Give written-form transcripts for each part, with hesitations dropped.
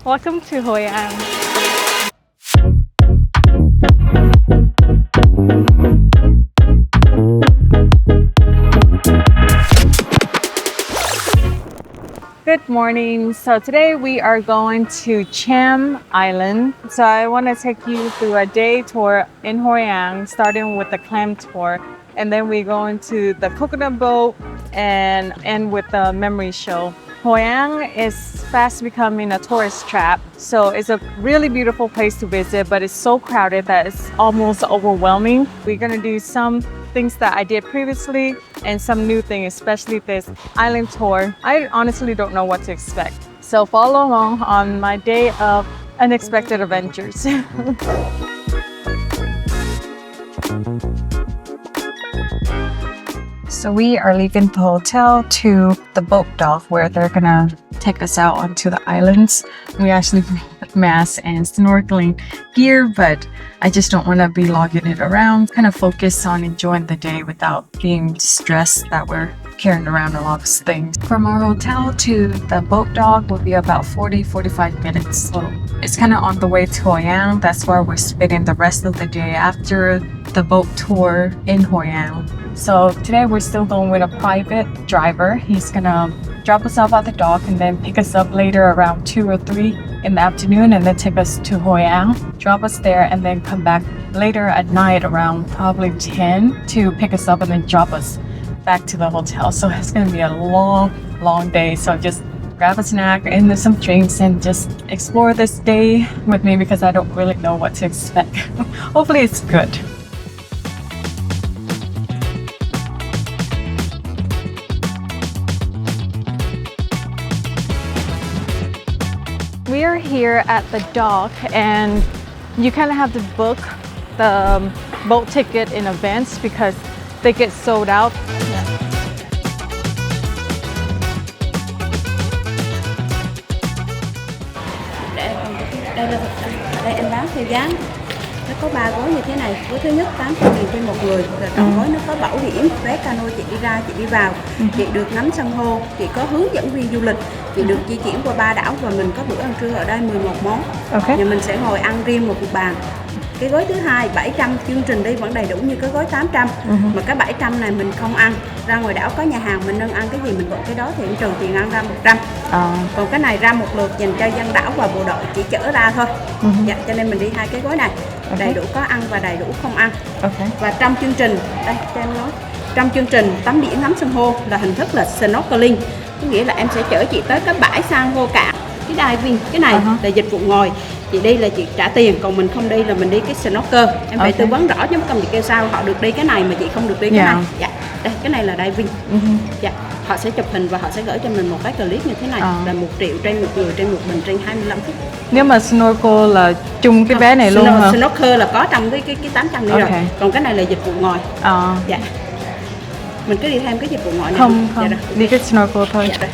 Welcome to Hoi An. Good morning. So today we are going to Cham Island. So I want to take you through a day tour in Hoi An, starting with the clam tour. And then we go into the coconut boat and end with the memory show. Hoi An is fast becoming a tourist trap. So it's a really beautiful place to visit, but it's so crowded that it's almost overwhelming. We're going to do some things that I did previously and some new things, especially this island tour. I honestly don't know what to expect. So follow along on my day of unexpected adventures. So we are leaving the hotel to the boat dock where they're gonna take us out onto the islands. We actually brought masks and snorkeling gear, but I just don't want to be lugging it around. Kind of focus on enjoying the day without being stressed that we're carrying around a lot of things. From our hotel to the boat dock will be about 40-45 minutes. So it's kind of on the way to Hoi An. That's why we're spending the rest of the day after the boat tour in Hoi An. So today we're still going with a private driver. He's gonna drop us off at the dock and then pick us up later around 2 or 3 in the afternoon and then take us to Hoi An, drop us there and then come back later at night around probably 10 to pick us up and then drop us back to the hotel. So it's gonna be a long day. So just grab a snack and some drinks and just explore this day with me because I don't really know what to expect. Hopefully it's good. We are here at the dock and you kind of have to book the boat ticket in advance because they get sold out. Đây là em báo theo giá. Nó có 3 gói như thế này. Gói thứ nhất 800.000 trên một người. Rồi trong gói nó có bảo hiểm, vé cano chị đi ra, chị đi vào. Chị được ngắm san hô, chị có hướng dẫn viên du lịch. Chị được di chuyển qua 3 đảo và mình có bữa ăn trưa ở đây 11 món. Okay. Và mình sẽ ngồi ăn riêng một bàn. Cái gói thứ hai 700, chương trình đi vẫn đầy đủ như cái gói 800. Mà cái 700 này mình không ăn. Ra ngoài đảo có nhà hàng mình nên ăn cái gì mình gọi cái đó thì em trừ tiền ăn ra 100. Còn cái này ra một lượt dành cho dân đảo và bộ đội chỉ chở ra thôi. Dạ, cho nên mình đi 2 cái gói này. Đầy đủ có ăn và đầy đủ không ăn. Và trong chương trình, đây cho em nói, trong chương trình tắm biển ngắm san hô là hình thức là Snorkeling, có nghĩa là em sẽ chở chị tới cái bãi san hô cạn. Cái diving, cái này là dịch vụ ngồi, chị đi là chị trả tiền, còn mình không đi là mình đi cái snorkel. Em phải tư vấn rõ chứ không chị kêu sao họ được đi cái này mà chị không được đi cái này. Dạ, đây cái này là diving. Dạ, họ sẽ chụp hình và họ sẽ gửi cho mình một cái clip như thế này là 1 triệu trên một người trên một mình trên 25 phút. Nếu mà snorkel là chung cái vé này luôn hả? Snorkel là có trong cái 800 này rồi. Còn cái này là dịch vụ ngồi. Dạ. Mình cứ đi thêm cái dịch vụ ngồi này. Không, dạ đi cái snorkel thôi. Dạ rồi.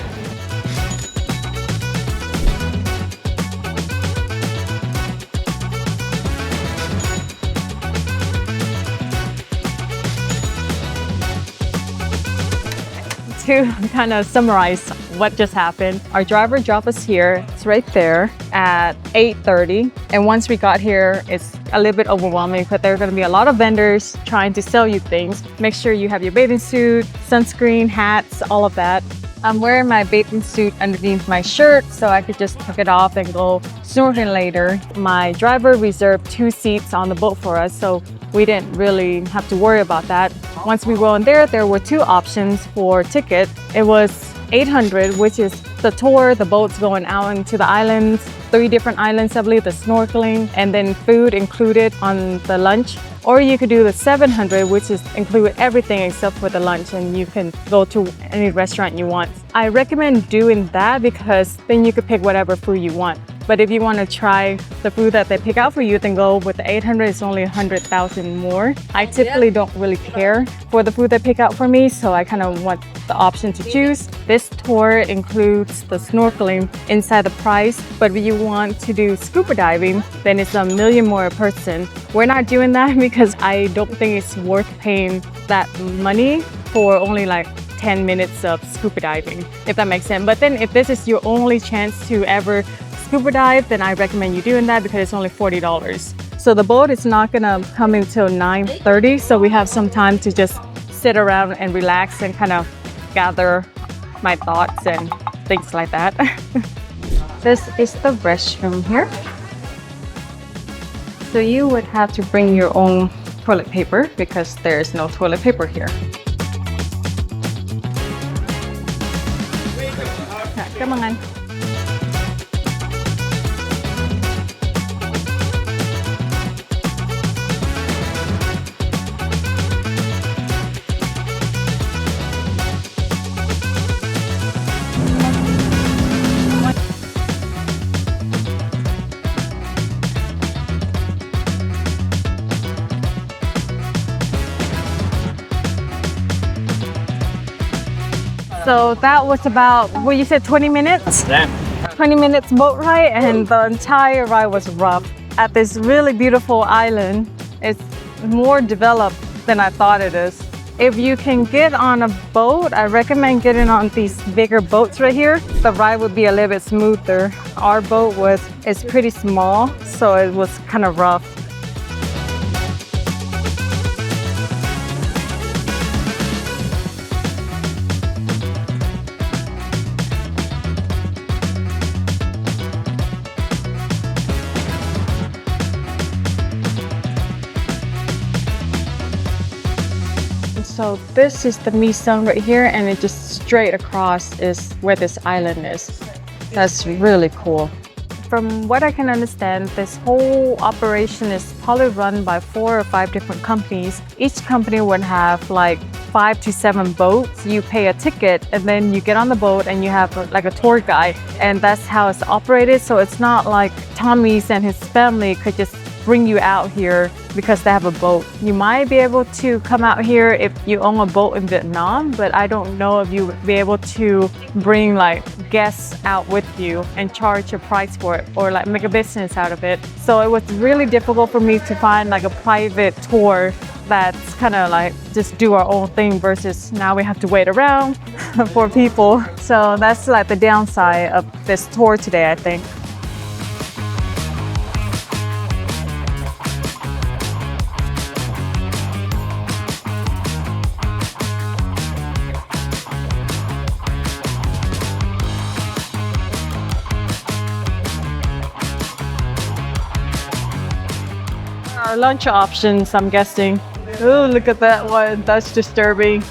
To kind of summarize what just happened, our driver dropped us here. It's right there at 8:30. And once we got here, it's a little bit overwhelming because there are going to be a lot of vendors trying to sell you things. Make sure you have your bathing suit, sunscreen, hats, all of that. I'm wearing my bathing suit underneath my shirt so I could just take it off and go snorkeling later. My driver reserved 2 seats on the boat for us, so we didn't really have to worry about that. Once we were in there were 2 options for ticket. It was 800, which is the tour, the boats going out into the islands, 3 different islands, I believe, the snorkeling, and then food included on the lunch. Or you could do the 700, which is include everything except for the lunch, and you can go to any restaurant you want. I recommend doing that because then you could pick whatever food you want. But if you want to try the food that they pick out for you, then go with the 800. It's only 100,000 more. I typically don't really care for the food they pick out for me, so I kind of want the option to choose. This tour includes the snorkeling inside the price, but if you want to do scuba diving, then it's $1 million more a person. We're not doing that because I don't think it's worth paying that money for only like 10 minutes of scuba diving, if that makes sense. But then if this is your only chance to ever scuba dive, then I recommend you doing that because it's only $40. So the boat is not gonna come until 9:30, so we have some time to just sit around and relax and kind of gather my thoughts and things like that. This is the restroom here. So you would have to bring your own toilet paper because there is no toilet paper here. Dạ, cảm ơn anh. So that was about, what you said, 20 minutes? Yeah. 20 minutes boat ride, and the entire ride was rough. At this really beautiful island, it's more developed than I thought it is. If you can get on a boat, I recommend getting on these bigger boats right here. The ride would be a little bit smoother. Our boat is pretty small, so it was kind of rough. So this is the Me Zone right here, and it just straight across is where this island is. That's really cool. From what I can understand, this whole operation is probably run by 4 or 5 different companies. Each company would have like 5 to 7 boats. You pay a ticket and then you get on the boat and you have like a tour guide, and that's how it's operated. So it's not like Tommy's and his family could just bring you out here because they have a boat. You might be able to come out here if you own a boat in Vietnam, but I don't know if you would be able to bring like guests out with you and charge a price for it or like make a business out of it. So it was really difficult for me to find like a private tour that's kind of like just do our own thing versus now we have to wait around for people. So that's like the downside of this tour today, I think. Our lunch options, I'm guessing. Oh, look at that one. That's disturbing.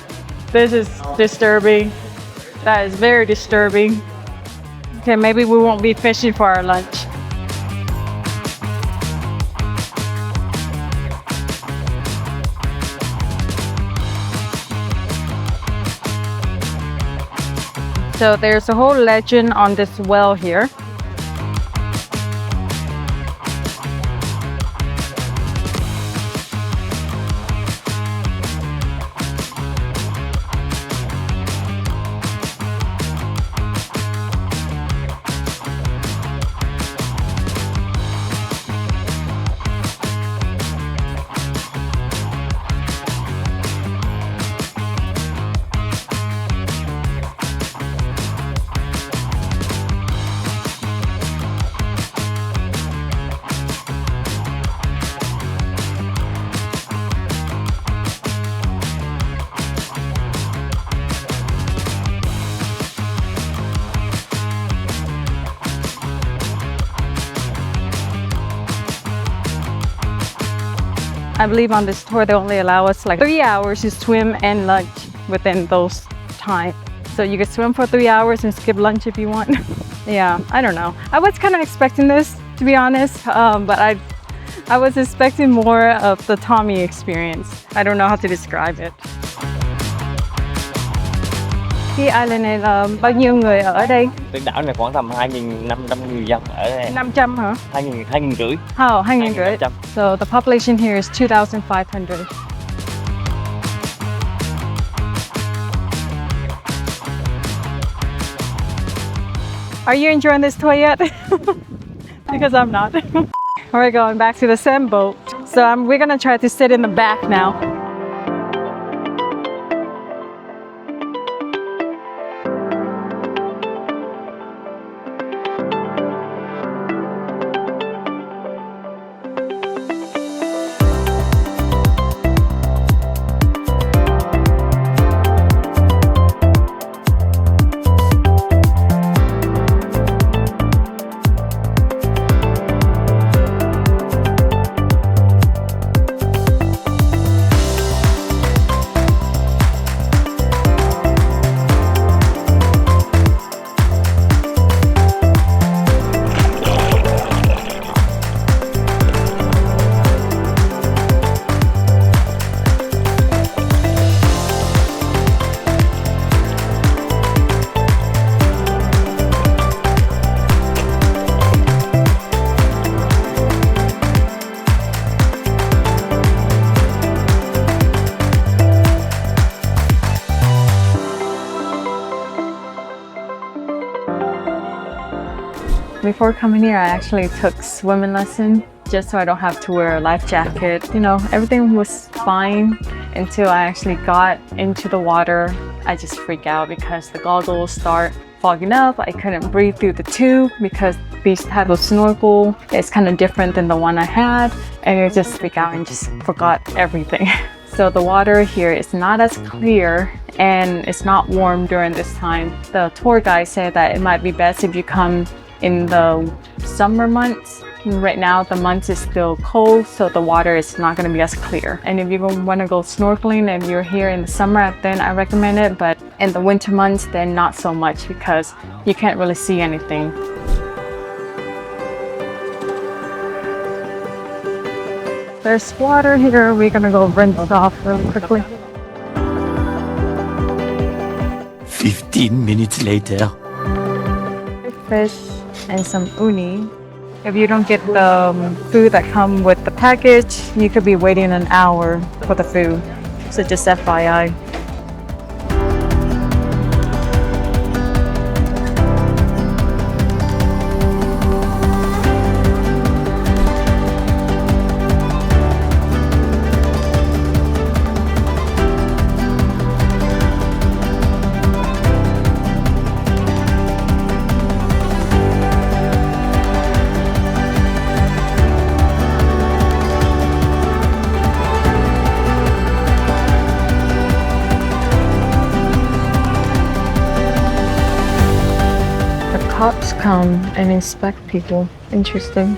This is disturbing. That is very disturbing. Okay, maybe we won't be fishing for our lunch. So there's a whole legend on this well here. I believe on this tour they only allow us like 3 hours to swim and lunch within those time. So you can swim for 3 hours and skip lunch if you want. Yeah, I don't know. I was kind of expecting this, to be honest, but I was expecting more of the Tommy experience. I don't know how to describe it. Cái island này là bao nhiêu người ở đây? Cái đảo này khoảng tầm 2.500 người dân ở đây. 500 hả? 2.500. Oh, 200. So the population here is 2,500. Are you enjoying this tour yet? Because I'm not. We're going back to the sand boat. So we're gonna try to sit in the back now. before coming here, I actually took swimming lesson just so I don't have to wear a life jacket. You know, everything was fine until I actually got into the water. I just freak out because the goggles start fogging up. I couldn't breathe through the tube because this type of snorkel is kind of different than the one I had, and I just freak out and just forgot everything. So the water here is not as clear and it's not warm during this time. The tour guide said that it might be best if you come in the summer months. Right now the month is still cold, so the water is not going to be as clear. And if you want to go snorkeling and you're here in the summer, then I recommend it, but in the winter months then not so much because you can't really see anything. There's water here. We're gonna go rinse it off really quickly. 15 minutes later. Fish and some uni. If you don't get the food that come with the package, you could be waiting an hour for the food. So just FYI. Cops come and inspect people. Interesting.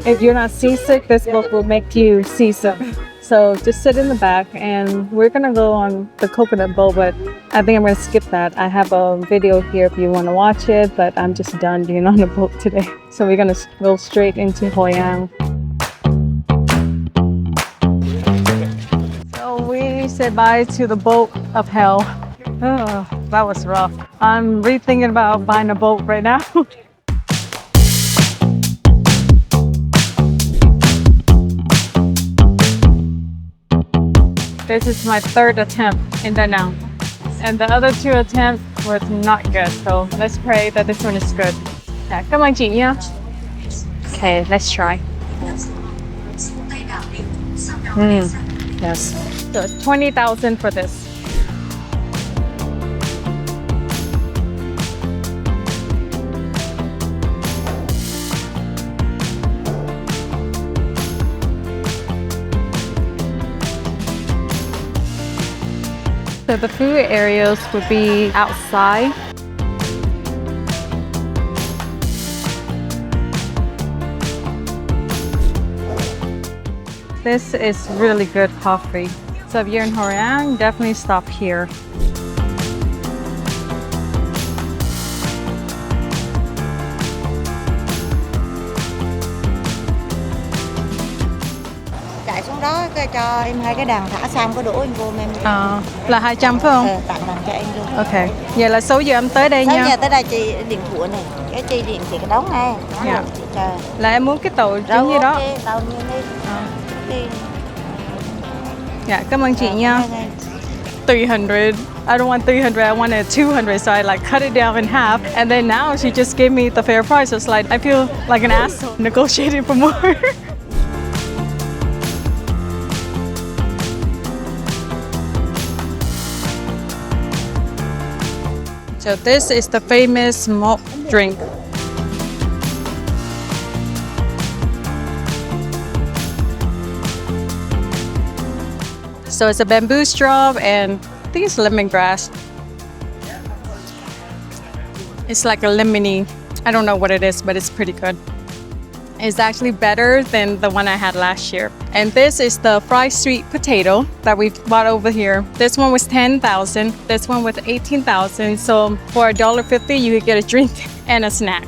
If you're not seasick, this boat will make you seasick. So just sit in the back and we're gonna go on the coconut boat, but I think I'm gonna skip that. I have a video here if you want to watch it, but I'm just done being on the boat today. So we're gonna go straight into Hoi An. So we said bye to the boat of hell. Oh, that was rough. I'm rethinking about buying a boat right now. This is my third attempt in Da Nang, and the other two attempts were not good. So let's pray that this one is good. Yeah, come on, chị nha. Okay, let's try. Yes. So 20,000 for this. So the food areas would be outside. This is really good coffee. So if you're in Hoi An, definitely stop here. Chạy xuống đó cái cho em 2 cái đàn thả xong có đũa em vô em. Là 200 phải không? Tặng đàn cho em luôn. Ok. Vậy là 6 giờ em tới đây 6 nha. giờ tới đây chị điện thoại này. Cái chị điện chị cái đóng nghe. Dạ. Chị chờ. Là em muốn cái tàu trứng gì đó. Ok, tàu như đi. Dạ, cảm ơn chị nha. 300. I don't want 300, I wanted 200, so I like cut it down in half. And then now she just gave me the fair price. It's like, I feel like an asshole negotiating for more. So this is the famous malt drink. So it's a bamboo straw and I think it's lemongrass. It's like a lemony. I don't know what it is, but it's pretty good. It's actually better than the one I had last year. And this is the fried sweet potato that we bought over here. This one was 10,000. This one was 18,000. So for $1.50, you could get a drink and a snack.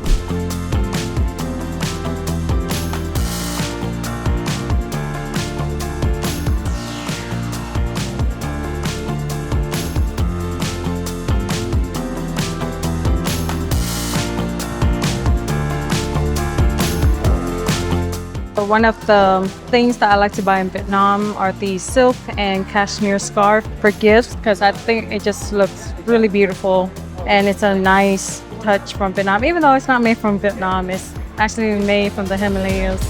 One of the things that I like to buy in Vietnam are the silk and cashmere scarf for gifts because I think it just looks really beautiful and it's a nice touch from Vietnam. Even though it's not made from Vietnam, it's actually made from the Himalayas.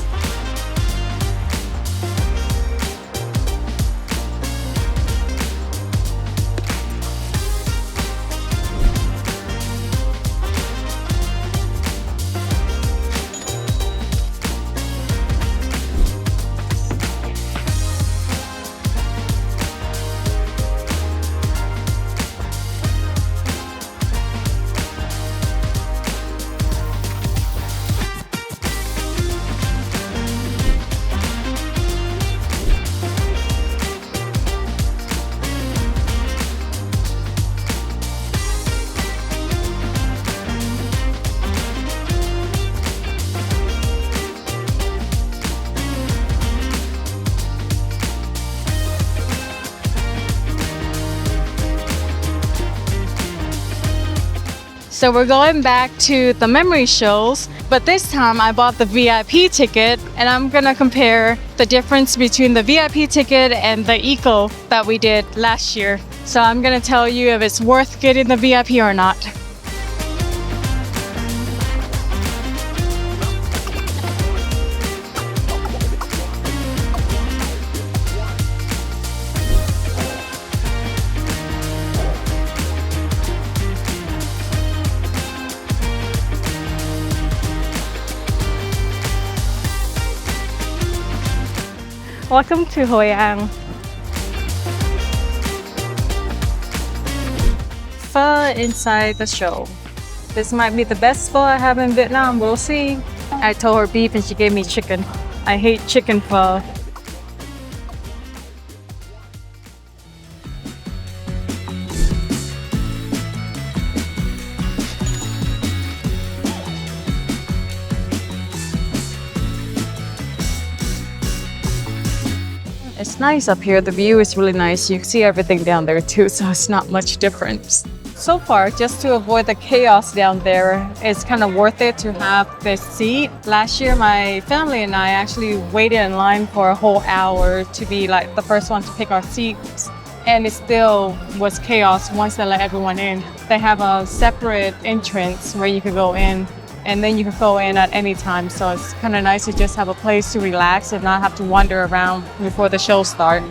So we're going back to the memory shows, but this time I bought the VIP ticket and I'm gonna compare the difference between the VIP ticket and the eco that we did last year. So I'm gonna tell you if it's worth getting the VIP or not. Welcome to Hoi An. Pho inside the show. This might be the best pho I have in Vietnam, we'll see. I told her beef and she gave me chicken. I hate chicken pho. It's nice up here. The view is really nice. You can see everything down there too, so it's not much difference. So far, just to avoid the chaos down there, it's kind of worth it to have this seat. Last year, my family and I actually waited in line for a whole hour to be like the first one to pick our seats. And it still was chaos once they let everyone in. They have a separate entrance where you could go in, and then you can go in at any time. So it's kind of nice to just have a place to relax and not have to wander around before the show starts.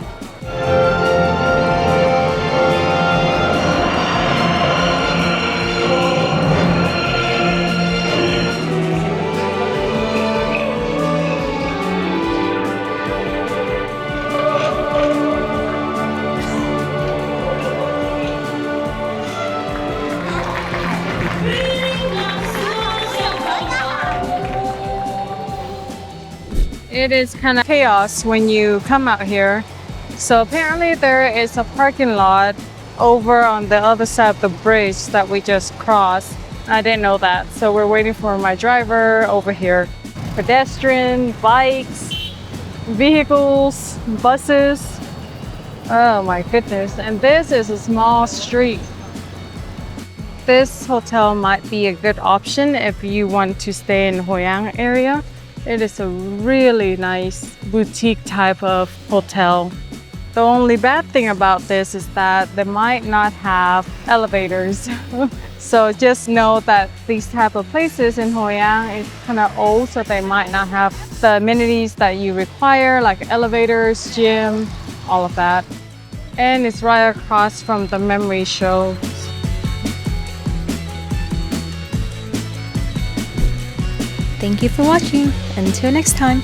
It is kind of chaos when you come out here. So apparently there is a parking lot over on the other side of the bridge that we just crossed. I didn't know that. So we're waiting for my driver over here. Pedestrian, bikes, vehicles, buses. Oh my goodness. And this is a small street. This hotel might be a good option if you want to stay in Hoi An area. It is a really nice boutique type of hotel. The only bad thing about this is that they might not have elevators. So just know that these type of places in Hoi An is kind of old, so they might not have the amenities that you require, like elevators, gym, all of that. And it's right across from the memory show. Thank you for watching. Until next time.